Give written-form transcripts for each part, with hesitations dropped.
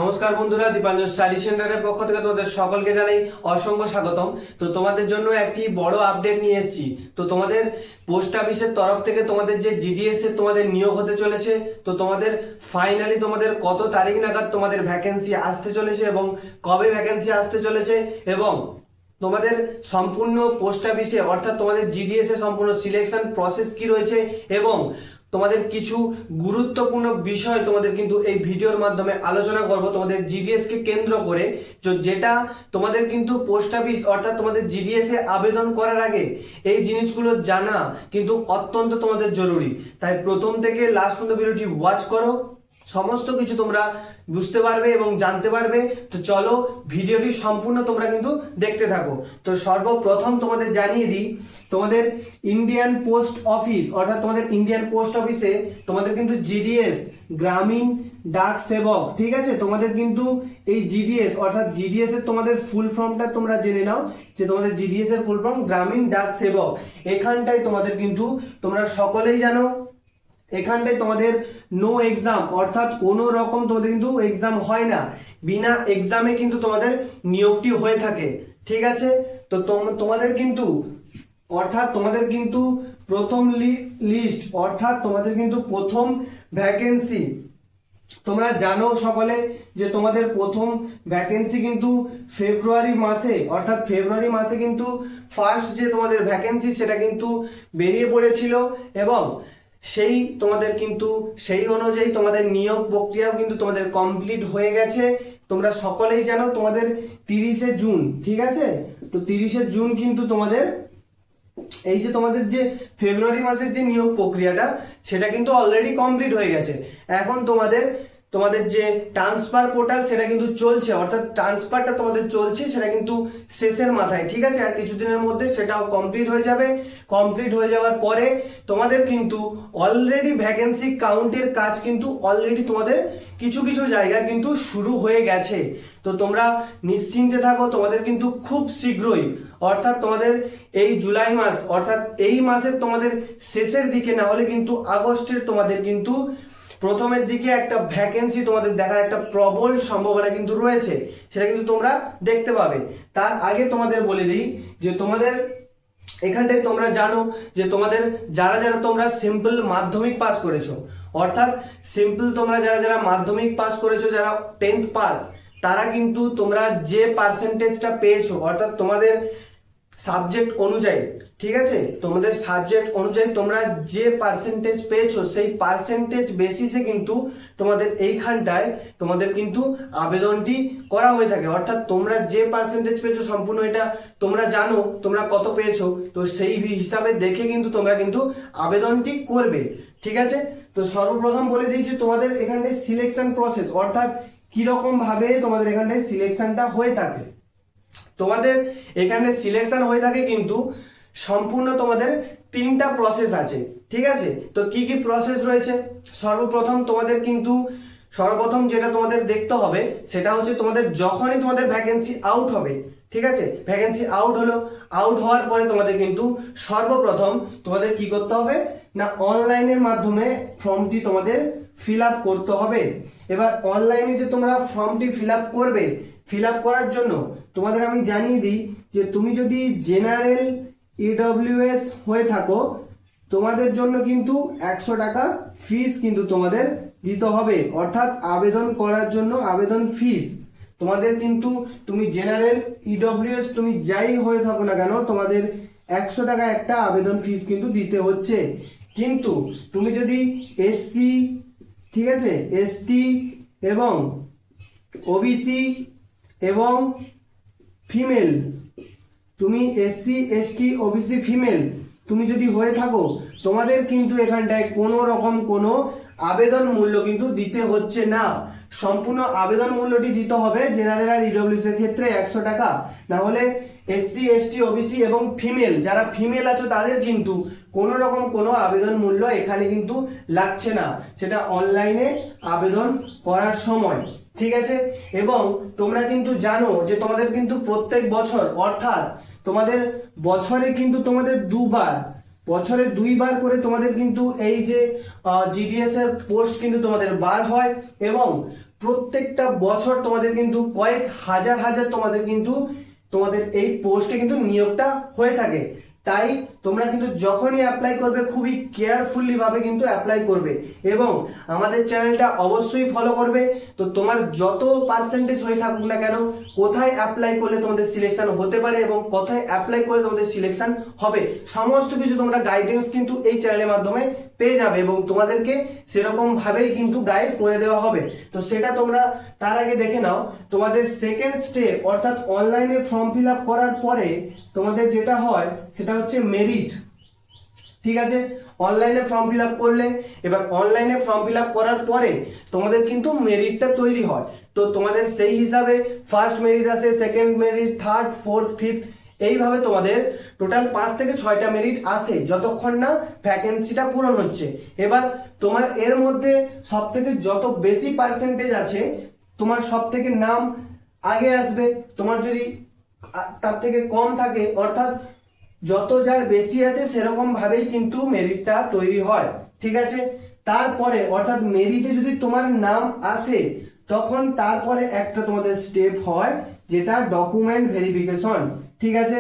নমস্কার বন্ধুরা, দীপাঞ্জন স্টাডি সেন্টারের পক্ষ থেকে তোমাদের সকলকে জানাই অসংখ্য স্বাগতম। তো তোমাদের জন্য একটি বড় আপডেট নিয়ে এসেছি। তো তোমাদের পোস্ট অফিসের তরফ থেকে তোমাদের যে জিডিএস এর তোমাদের নিয়োগ হতে চলেছে, তো তোমাদের ফাইনালি তোমাদের কত তারিখ নাগাদ তোমাদের ভ্যাকেন্সি আসতে চলেছে এবং কবে ভ্যাকেন্সি আসতে চলেছে এবং তোমাদের সম্পূর্ণ পোস্ট অফিসে অর্থাৎ তোমাদের জিডিএস এর সম্পূর্ণ সিলেকশন প্রসেস কি রয়েছে এবং তোমাদের কিছু গুরুত্বপূর্ণ বিষয় তোমাদের কিন্তু এই ভিডিওর মাধ্যমে আলোচনা করব তোমাদের জিডিএস কে কেন্দ্র করে। যেটা তোমাদের কিন্তু পোস্ট অফিস অর্থাৎ তোমাদের জিডিএস এ আবেদন করার আগে এই জিনিসগুলো জানা কিন্তু অত্যন্ত তোমাদের জরুরি। তাই প্রথম থেকে লাস্ট পর্যন্ত ভিডিওটি ওয়াচ করো, সমস্ত কিছু তোমরা বুঝতে পারবে এবং জানতে পারবে। তো চলো ভিডিওটি সম্পূর্ণ তোমরা কিন্তু দেখতে থাকো। তো সর্বপ্রথম তোমাদের জানিয়ে দিই, তোমাদের ইন্ডিয়ান পোস্ট অফিস অর্থাৎ তোমাদের ইন্ডিয়ান পোস্ট অফিসে তোমাদের কিন্তু জিডিএস গ্রামীণ ডাক সেবক, ঠিক আছে, তোমাদের কিন্তু এই জিডিএস অর্থাৎ জিডিএস এর তোমাদের ফুল ফর্মটা তোমরা জেনে নাও যে তোমাদের জিডিএস এর ফুল ফর্ম গ্রামীণ ডাক সেবক। এখানটায় তোমাদের কিন্তু তোমরা সকলেই জানো এখানটায় তোমাদের নো এক্সাম অর্থাৎ কোনো রকম তোমাদের কিন্তু এক্সাম হয় না, বিনা এক্সামে কিন্তু তোমাদের নিয়োগটি হয়ে থাকে, ঠিক আছে। তো তোমাদের কিন্তু অর্থাৎ তোমাদের কিন্তু প্রথম লিস্ট অর্থাৎ তোমাদের কিন্তু প্রথম ভ্যাকেন্সি তোমরা জানো সকলে যে তোমাদের প্রথম ভ্যাকেন্সি কিন্তু ফেব্রুয়ারি মাসে অর্থাৎ ফেব্রুয়ারি মাসে কিন্তু ফার্স্ট যে তোমাদের ভ্যাকেন্সি সেটা কিন্তু বেরিয়ে পড়েছিল এবং সেই তোমাদের কিন্তু সেই অনুযায়ী তোমাদের নিয়োগ প্রক্রিয়াও কিন্তু তোমাদের কমপ্লিট হয়ে গেছে। তোমরা সকলেই জানো তোমাদের 30শে জুন, ঠিক আছে, তো 30শে জুন কিন্তু তোমাদের এই যে তোমাদের যে ফেব্রুয়ারি মাসের যে নিয়োগ প্রক্রিয়াটা সেটা কিন্তু অলরেডি কমপ্লিট হয়ে গেছে। এখন তোমাদের যে ট্রান্সফার পোর্টাল সেটা কিন্তু চলছে অর্থাৎ ট্রান্সফারটা তোমাদের চলছে, সেটা কিন্তু শেষের মাথায়, ঠিক আছে, আর কিছুদিনের মধ্যে সেটাও কমপ্লিট হয়ে যাবে। কমপ্লিট হয়ে যাওয়ার পরে তোমাদের কিন্তু অলরেডি ভ্যাকেন্সি কাউন্টের কাজ কিন্তু অলরেডি তোমাদের কিছু কিছু জায়গা কিন্তু শুরু হয়ে গেছে। তো তোমরা নিশ্চিন্তে থাকো, তোমাদের কিন্তু খুব শীঘ্রই অর্থাৎ তোমাদের এই জুলাই মাস অর্থাৎ এই মাসের তোমাদের শেষের দিকে না হলে কিন্তু আগস্টের তোমাদের কিন্তু প্রথমের দিকে একটা ভ্যাকেন্সি তোমাদের দেখার একটা প্রবল সম্ভাবনা কিন্তু রয়েছে, সেটা কিন্তু তোমরা দেখতে পাবে। তার আগে তোমাদের বলে দিই যে তোমাদের এখানটায় তোমরা জানো যে তোমাদের যারা তোমরা সিম্পল মাধ্যমিক পাস করেছো অর্থাৎ সিম্পল তোমরা যারা মাধ্যমিক পাস করেছো, যারা 10th পাস, তারা কিন্তু তোমরা যে পার্সেন্টেজটা পেয়েছো অর্থাৎ তোমাদের সাবজেক্ট অনুযায়ী, ঠিক আছে, তোমাদের সাবজেক্ট অনুযায়ী তোমরা যে পার্সেন্টেজ পেয়েছো সেই পার্সেন্টেজ বেসিসে কিন্তু তোমাদের এইখানটায় তোমাদের কিন্তু আবেদনটি করা হয়ে থাকে। অর্থাৎ তোমরা যে পার্সেন্টেজ পেয়েছো সম্পূর্ণ এটা তোমরা জানো তোমরা কত পেয়েছো, তো সেই হিসাবে দেখে কিন্তু তোমরা কিন্তু আবেদনটি করবে, ঠিক আছে। তো সর্বপ্রথম বলে দিয়েছি তোমাদের এখানটায় সিলেকশন প্রসেস অর্থাৎ কিরকম ভাবে তোমাদের এখানটায় সিলেকশনটা হয়ে থাকে। তোমাদের এখানে সিলেকশন হয়ে থাকে কিন্তু সম্পূর্ণ তোমাদের 3টা প্রসেস আছে, ঠিক আছে। তো কি কি প্রসেস রয়েছে, সর্বপ্রথম যেটা তোমাদের দেখতে হবে সেটা হচ্ছে তোমাদের যখনই তোমাদের ভ্যাকেন্সি আউট হবে, ঠিক আছে, ভ্যাকেন্সি আউট হলো, আউট হওয়ার পরে তোমাদের কিন্তু সর্বপ্রথম তোমাদের কি করতে হবে না অনলাইনের মাধ্যমে ফর্মটি তোমাদের ফিল আপ করতে হবে। এবার অনলাইনে যে তোমরা ফর্মটি ফিল আপ করবে, ফিল আপ করার জন্য তোমাদের আমি জানিয়ে দিই যে তুমি যদি জেনারেল ইডব্লিউএস হয়ে থাকো তোমাদের জন্য কিন্তু 100 টাকা ফিস কিন্তু তোমাদের দিতে হবে অর্থাৎ আবেদন করার জন্য আবেদন ফিস তোমাদের কিন্তু তুমি জেনারেল ইডব্লিউএস তুমি যাই হয়ে থাকো না কেন তোমাদের 100 টাকা একটা আবেদন ফিস কিন্তু দিতে হচ্ছে। কিন্তু তুমি যদি এসসি, ঠিক আছে, এসটি এবং ওবিসি এবং ফিমেল, তুমি এসসি এসটি ওবিসি ফিমেল তুমি যদি হয়ে থাকো তোমাদের কিন্তু এখানটায় কোনো রকম কোনো আবেদন মূল্য কিন্তু দিতে হচ্ছে না। সম্পূর্ণ আবেদন মূল্যটি দিতে হবে জেনারেল আর ইডব্লিউএস এর ক্ষেত্রে 100 টাকা, না হলে এসসি এসটি ওবিসি এবং ফিমেল যারা ফিমেল আছো তাদের কিন্তু কোনো রকম কোনো আবেদন মূল্য এখানে কিন্তু লাগছে না, সেটা অনলাইনে আবেদন করার সময়, ঠিক আছে। এবং তোমরা কিন্তু জানো যে তোমাদের কিন্তু প্রত্যেক বছর অর্থাৎ তোমাদের বছরে কিন্তু তোমাদের বছরে 2বার করে তোমাদের কিন্তু এই যে জিডিএস এর পোস্ট কিন্তু তোমাদের বার হয় এবং প্রত্যেকটা বছর তোমাদের কিন্তু কয়েক হাজার হাজার তোমাদের কিন্তু তোমাদের এই পোস্টে কিন্তু নিয়োগটা হয়ে থাকে। তাই তোমরা কিন্তু যখনই অ্যাপ্লাই করবে খুবই কেয়ারফুলি ভাবে কিন্তু অ্যাপ্লাই করবে এবং আমাদের চ্যানেলটা অবশ্যই ফলো করবে। তো তোমার যত পার্সেন্টেজ হয়ে থাকুক না কেন, কোথায় অ্যাপ্লাই করলে তোমাদের সিলেকশন হতে পারে এবং কোথায় অ্যাপ্লাই করলে তোমাদের সিলেকশন হবে, সমস্ত কিছু তোমরা গাইডেন্স কিন্তু এই চ্যানেলের মাধ্যমে পেয়ে যাবে এবং তোমাদেরকে সেরকম ভাবেই কিন্তু গাইড করে দেওয়া হবে। তো সেটা তোমরা তার আগে দেখে নাও। তোমাদের সেকেন্ড স্টেপ অর্থাৎ অনলাইনে ফর্ম ফিল আপ করার পরে তোমাদের যেটা হয় সেটা হচ্ছে মেরিট। ঠিক আছে, অনলাইনে ফর্ম ফিল আপ করলে, এবার অনলাইনে ফর্ম ফিল আপ করার পরে তোমাদের কিন্তু মেরিটটা তৈরি হয়। তো তোমাদের সেই হিসাবে ফার্স্ট মেরিট আসে, second merit, third, fourth, fifth, এইভাবে তোমাদের টোটাল 5 থেকে 6টা মেরিট আসে যতক্ষণ না ভ্যাকেন্সিটা পূরণ হচ্ছে। এবার তোমার এর মধ্যে সব থেকে যত বেশি পার্সেন্টেজ আছে তোমার সব থেকে নাম আগে আসবে। তোমার যদি তার থেকে কম থাকে, অর্থাৎ যত যার বেশি আছে সেরকম ভাবেই কিন্তু মেরিটটা তৈরি হয়। ঠিক আছে, তারপরে অর্থাৎ মেরিটে যদি তোমার নাম আসে তখন তারপরে একটা তোমাদের স্টেপ হয় যেটা ডকুমেন্ট ভেরিফিকেশন। ঠিক আছে,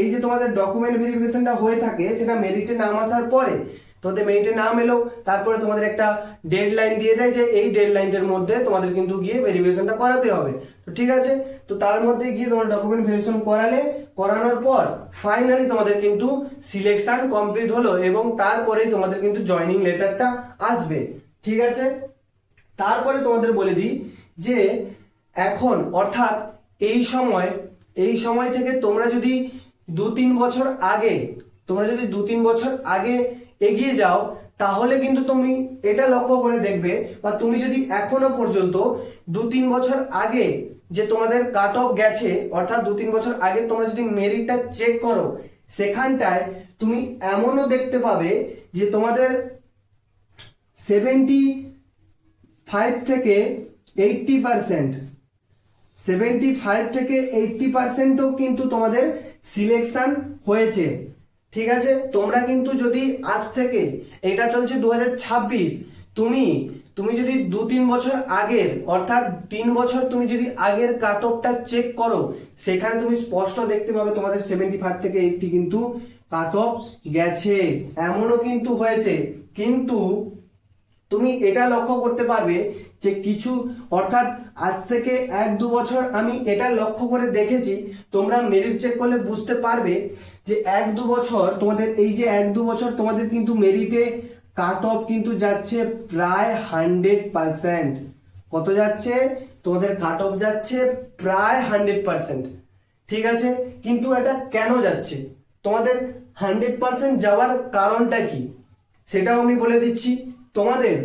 এই যে তোমাদের ডকুমেন্ট ভেরিফিকেশনটা হয়ে থাকে সেটা মেরিটে নাম আসার পরে তোমাদের মেরিটে নাম এলো, তারপরে তোমাদের একটা ডেডলাইন দিয়ে দেয় যে এই ডেডলাইনের মধ্যে তোমাদের কিন্তু গিয়ে ভেরিফিকেশনটা করাতে হবে। তো ঠিক আছে, তো তার মধ্যে গিয়ে তোমার ডকুমেন্ট ভেরিফিকেশন করানোর পর ফাইনালি তোমাদের কিন্তু সিলেকশন কমপ্লিট হলো এবং তারপরে তোমাদের কিন্তু জয়নিং লেটারটা আসবে। ঠিক আছে, তারপরে তোমাদের বলে দিই যে এখন অর্থাৎ এই সময় থেকে তোমরা যদি 2-3 বছর আগে এগিয়ে যাও তাহলে কিন্তু তুমি এটা লক্ষ্য করে দেখবে, বা তুমি যদি এখনো পর্যন্ত 2-3 বছর আগে যে তোমাদের কাট অফ গেছে, অর্থাৎ 2-3 বছর আগে তোমরা যদি মেরিটটা চেক করো সেখানটায় তুমি এমনও দেখতে পাবে যে তোমাদের 75 থেকে 80%ও কিন্তু তোমাদের সিলেকশন হয়েছে। ঠিক আছে, তোমরা কিন্তু যদি আজ থেকে, এটা চলছে 2026, তুমি যদি 2-3 বছর আগের অর্থাৎ 3 বছর তুমি যদি আগের কাট অফটা চেক করো সেখানে তুমি স্পষ্ট দেখতে পাবে তোমাদের 75 থেকে 80 কিন্তু কাট অফ গেছে, এমনও কিন্তু হয়েছে। কিন্তু তুমি এটা লক্ষ্য করতে পারবে যে কিছু অর্থাৎ আজ থেকে 1-2 বছর আমি এটা লক্ষ্য করে দেখেছি, তোমরা মেরিট চেক করলে বুঝতে পারবে যে 1-2 বছর তোমাদের এই যে 1-2 বছর তোমাদের কিন্তু মেরিটে কাট অফ কিন্তু যাচ্ছে প্রায় 100%। কত যাচ্ছে? তোমাদের কাট অফ যাচ্ছে প্রায় 100%। ঠিক আছে, কিন্তু এটা কেন যাচ্ছে, তোমাদের 100% যাওয়ার কারণটা কি সেটাও আমি বলে দিচ্ছি তোমাদের।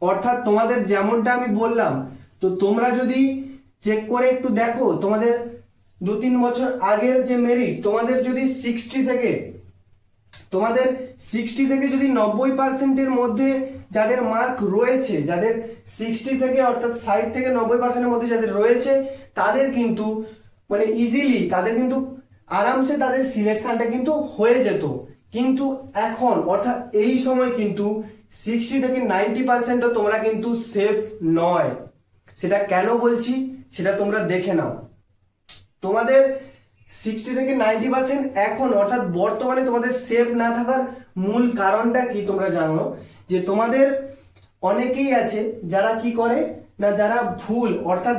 অর্থাৎ তোমাদের যেমনটা আমি বললাম, তো তোমরা যদি চেক করে একটু দেখো তোমাদের 2-3 বছর আগের যে মেরিট তোমাদের যদি 60 থেকে যদি 90%-এর মধ্যে যাদের মার্ক রয়েছে, যাদের 60 থেকে অর্থাৎ 60 থেকে 90%-এর মধ্যে যাদের রয়েছে তাদের কিন্তু মানে ইজিলি তাদের কিন্তু আরামসে তাদের সিলেকশনটা কিন্তু হয়ে যেত। কিন্তু এখন অর্থাৎ এই সময় কিন্তু 60 থেকে 90%ও তোমরা কিন্তু সেফ নয়। সেটা কেন বলছি সেটা তোমরা দেখে নাও। তোমাদের 60 থেকে 90% এখন অর্থাৎ বর্তমানে তোমাদের সেফ না থাকার মূল কারণটা কি তোমরা জানো? যে তোমাদের অনেকেই আছে যারা কি করে না, যারা ভুল অর্থাৎ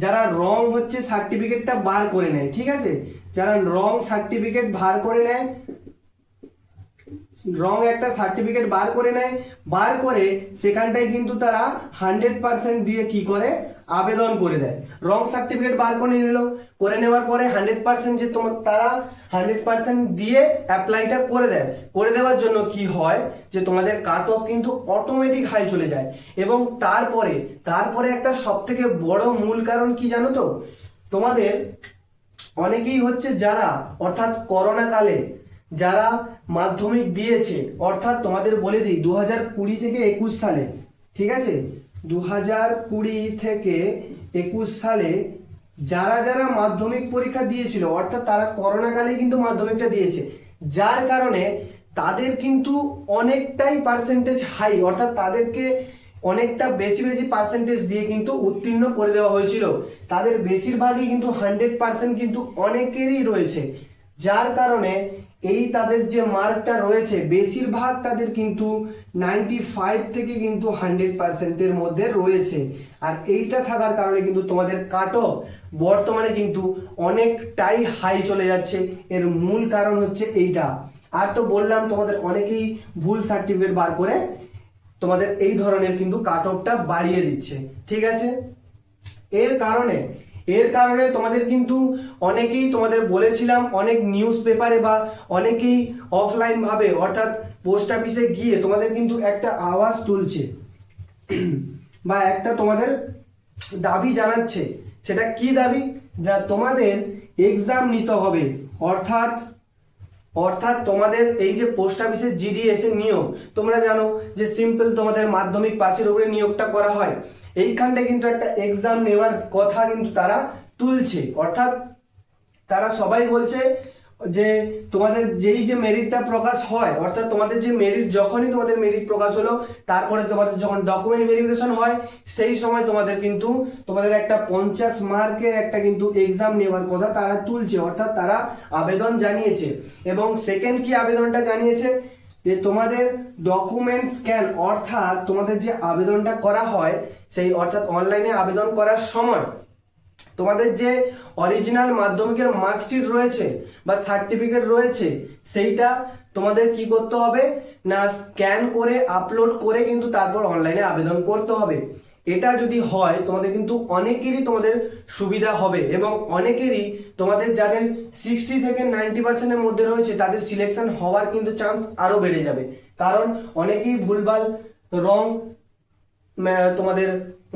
যারা রং হচ্ছে সার্টিফিকেটটা বার করে নেয়। ঠিক আছে, যারা রং সার্টিফিকেট বার করে নেয়, রং একটা সার্টিফিকেট বার করে সেখানটায় কিন্তু তারা 100% দিয়ে কি করে আবেদন করে দেয়। রং সার্টিফিকেট বার করে নেওয়ার পরে 100% যে তারা 100% দিয়ে অ্যাপ্লাইটা করে দেওয়ার জন্য কি হয় যে তোমাদের কাট অফ কিন্তু অটোমেটিক হাই চলে যায়। এবং তারপরে একটা সবথেকে বড় মূল কারণ কি জানো তো? তোমাদের অনেকেই হচ্ছে যারা অর্থাৎ করোনা কালে যারা মাধ্যমিক দিয়েছে, অর্থাৎ তোমাদের বলে দিই 2020 থেকে 21 সালে, ঠিক আছে, 2020 থেকে 21 সালে যারা মাধ্যমিক পরীক্ষা দিয়েছিল অর্থাৎ তারা করোনা কালে কিন্তু মাধ্যমিকটা দিয়েছে, যার কারণে তাদের কিন্তু অনেকটাই পার্সেন্টেজ হাই, অর্থাৎ তাদেরকে অনেকটা বেশি বেশি পার্সেন্টেজ দিয়ে কিন্তু উত্তীর্ণ করে দেওয়া হয়েছিল। তাদের বেশিরভাগই কিন্তু 100% কিন্তু অনেকেরই রয়েছে, যার কারণে এই তাদের যে মার্কটা রয়েছে বেশিরভাগ তাদের কিন্তু 95 থেকে কিন্তু 100%-এর মধ্যে রয়েছে। আর এইটা থাকার কারণে কিন্তু তোমাদের কাট অফ বর্তমানে কিন্তু অনেকটাই হাই চলে যাচ্ছে। এর মূল কারণ হচ্ছে এইটা। আর তো বললাম তোমাদের অনেকেই ভুল সার্টিফিকেট বার করে তোমাদের এই ধরনের কিন্তু কাট অফটা বাড়িয়ে দিচ্ছে, ঠিক আছে। এর কারণে তোমাদের কিন্তু অনেকেই তোমাদের বলেছিলাম, অনেক নিউজ পেপারে বা অনেকেই অফলাইন ভাবে অর্থাৎ পোস্ট অফিসে গিয়ে তোমাদের কিন্তু একটা আওয়াজ তুলছে বা একটা তোমাদের দাবি জানাচ্ছে। সেটা কি দাবি? যা তোমাদের এক্সাম নিতে হবে, অর্থাৎ তোমাদের এই যে পোস্ট অফিসের জিডিএস এর নিয়োগ তোমরা জানো যে সিম্পল তোমাদের মাধ্যমিক পাশের উপরে নিয়োগটা করা হয়। এইখানটা কিন্তু একটা এক্সাম নেওয়ার কথা কিন্তু তারা তুলছে, অর্থাৎ তারা সবাই বলছে যে তোমাদের যেই যে মেরিটটা প্রকাশ হয়, অর্থাৎ তোমাদের যে মেরিট যখনই তোমাদের মেরিট প্রকাশ হলো তারপরে তোমাদের যখন ডকুমেন্ট ভেরিফিকেশন হয় সেই সময় তোমাদের কিন্তু তোমাদের একটা 50 মার্কের একটা কিন্তু এক্সাম নেওয়ার কথা তারা তুলছে, অর্থাৎ তারা আবেদন জানিয়েছে। এবং সেকেন্ড কি আবেদনটা জানিয়েছে যে তোমাদের ডকুমেন্ট স্ক্যান, অর্থাৎ তোমাদের যে আবেদনটা করা হয় সেই অর্থাৎ অনলাইনে আবেদন করার সময় তোমাদের যে অরিজিনাল মাধ্যমিকের মার্কশিট রয়েছে বা সার্টিফিকেট রয়েছে সেইটা তোমাদের কি করতে হবে না স্ক্যান করে আপলোড করে কিন্তু তারপর অনলাইনে আবেদন করতে হবে। এটা যদি হয় তোমাদের কিন্তু অনেকেরই তোমাদের সুবিধা হবে এবং অনেকেরই তোমাদের যাদের 60 থেকে 90%-এর মধ্যে রয়েছে তাদের সিলেকশন হওয়ার কিন্তু চান্স আরো বেড়ে যাবে। কারণ অনেকেই ভুলভাল রং তোমাদের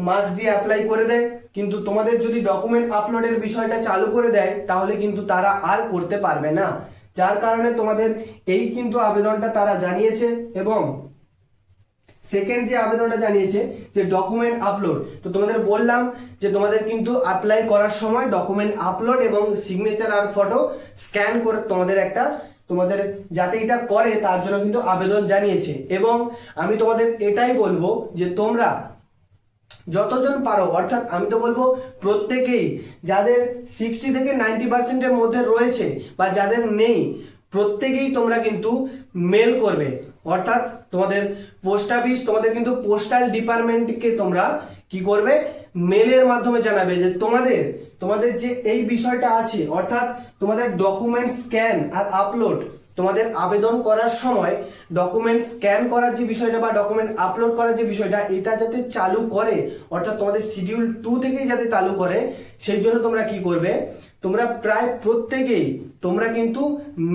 মার্কস দিয়ে অ্যাপ্লাই করে দেয়, কিন্তু তোমাদের যদি ডকুমেন্ট আপলোডের বিষয়টা চালু করে দেয় তাহলে কিন্তু তারা আর করতে পারবে না। যার কারণে তোমাদের এই কিন্তু আবেদনটা তারা জানিয়েছে। এবং সেকেন্ড যে আবেদনটা জানিয়েছে যে ডকুমেন্ট আপলোড, তো তোমাদের বললাম যে তোমাদের কিন্তু অ্যাপ্লাই করার সময় ডকুমেন্ট আপলোড এবং সিগনেচার আর ফটো স্ক্যান করে তোমাদের একটা তোমাদের যাতে এটা করে তার জন্য কিন্তু আবেদন জানিয়েছে। এবং আমি তোমাদের এটাই বলবো যে তোমরা যতজন পারো, অর্থাৎ আমি তো বলবো প্রত্যেকেই যাদের 60 থেকে 90%-এর মধ্যে রয়েছে বা যাদের নেই প্রত্যেকেই তোমরা কিন্তু মেল করবে, অর্থাৎ তোমাদের পোস্ট অফিস তোমাদের কিন্তু পোস্টাল ডিপার্টমেন্টকে তোমরা কি করবে মেলের মাধ্যমে জানাবে যে তোমাদের যে এই বিষয়টা আছে, অর্থাৎ তোমাদের ডকুমেন্ট স্ক্যান আর আপলোড তোমাদের আবেদন করার সময় ডকুমেন্ট স্ক্যান করার যে বিষয়টা বা ডকুমেন্ট আপলোড করার যে বিষয়টা এটা যাতে চালু করে, অর্থাৎ তোমাদের শিডিউল 2 থেকেই যাতে চালু করে সেই জন্য তোমরা কি করবে তোমরা প্রায় প্রত্যেকেই তোমরা কিন্তু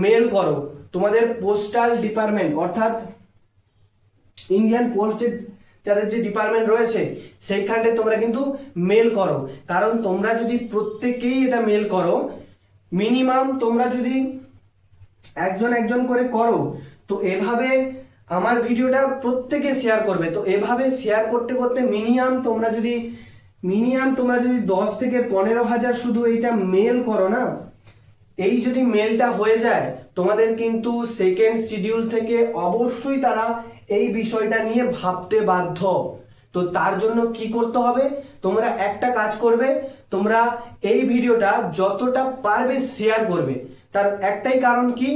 মেল করো তোমাদের পোস্টাল ডিপার্টমেন্ট, অর্থাৎ ইন্ডিয়ান পোস্টের যাদের যে ডিপার্টমেন্ট রয়েছে সেইখানে তোমরা কিন্তু মেল করো। কারণ তোমরা যদি প্রত্যেকেই এটা মেল করো, মিনিমাম তোমরা যদি একজন করে করো তো এভাবে আমার ভিডিওটা প্রত্যেকে শেয়ার করবে। তো এভাবে শেয়ার করতে করতে মিনিমাম তোমরা যদি 10 থেকে 15,000 শুধু এইটা মেল করো না, এই যদি মেলটা হয়ে যায় তোমাদের কিন্তু সেকেন্ড শিডিউল থেকে অবশ্যই তারা এই বিষয়টা নিয়ে ভাবতে বাধ্য। তো তার জন্য কি করতে হবে, তোমরা একটা কাজ করবে, তোমরা এই ভিডিওটা যতটা পারবে শেয়ার করবে। তার একটাই কারণ কি,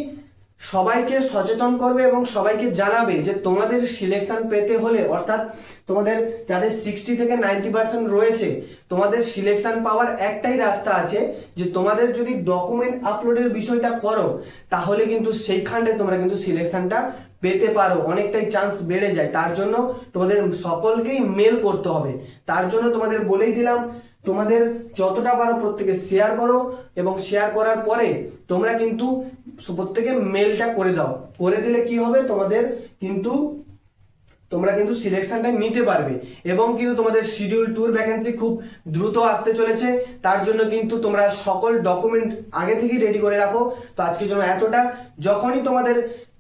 সবাইকে সচেতন করবে এবং সবাইকে জানাবে যে তোমাদের সিলেকশন পেতে হলে, অর্থাৎ তোমাদের যাদের 60 থেকে 90% রয়েছে তোমাদের সিলেকশন পাওয়ার একটাই রাস্তা আছে যে তোমাদের যদি ডকুমেন্ট আপলোডের বিষয়টা করো তাহলে কিন্তু সেইখানে তোমরা কিন্তু সিলেকশনটা পেতে পারো, অনেকটাই চান্স বেড়ে যায়। তার জন্য তোমাদের সকলকেই মেল করতে হবে। তার জন্য তোমাদের বলেই দিলাম তোমাদের যতটা পারো প্রত্যেকে শেয়ার করো এবং শেয়ার করার পরে তোমরা কিন্তু প্রত্যেকে মেলটা করে দাও। করে দিলে কি হবে তোমরা কিন্তু সিলেকশনটা নিতে পারবে এবং কিন্তু তোমাদের শিডিউল 2 ভ্যাকেন্সি খুব দ্রুত আসতে চলেছে। তার জন্য কিন্তু তোমরা সকল ডকুমেন্ট আগে থেকেই রেডি করে রাখো। তো আজকের জন্য এতটা। যখনই তোমাদের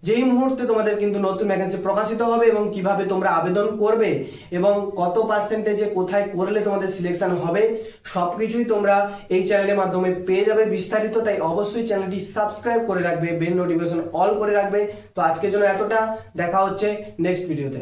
যেই মুহূর্তে তোমাদের কিন্তু নতুন ভ্যাকেন্সি প্রকাশিত হবে এবং কিভাবে তোমরা আবেদন করবে এবং কত পার্সেন্টেজে কোথায় করলে তোমাদের সিলেকশন হবে সবকিছুই তোমরা এই চ্যানেলের মাধ্যমে পেয়ে যাবে বিস্তারিত। তাই অবশ্যই চ্যানেলটি সাবস্ক্রাইব করে রাখবে, বেল নোটিফিকেশন অল করে রাখবে। তো আজকের জন্য এতটা, দেখা হচ্ছে নেক্সট ভিডিওতে।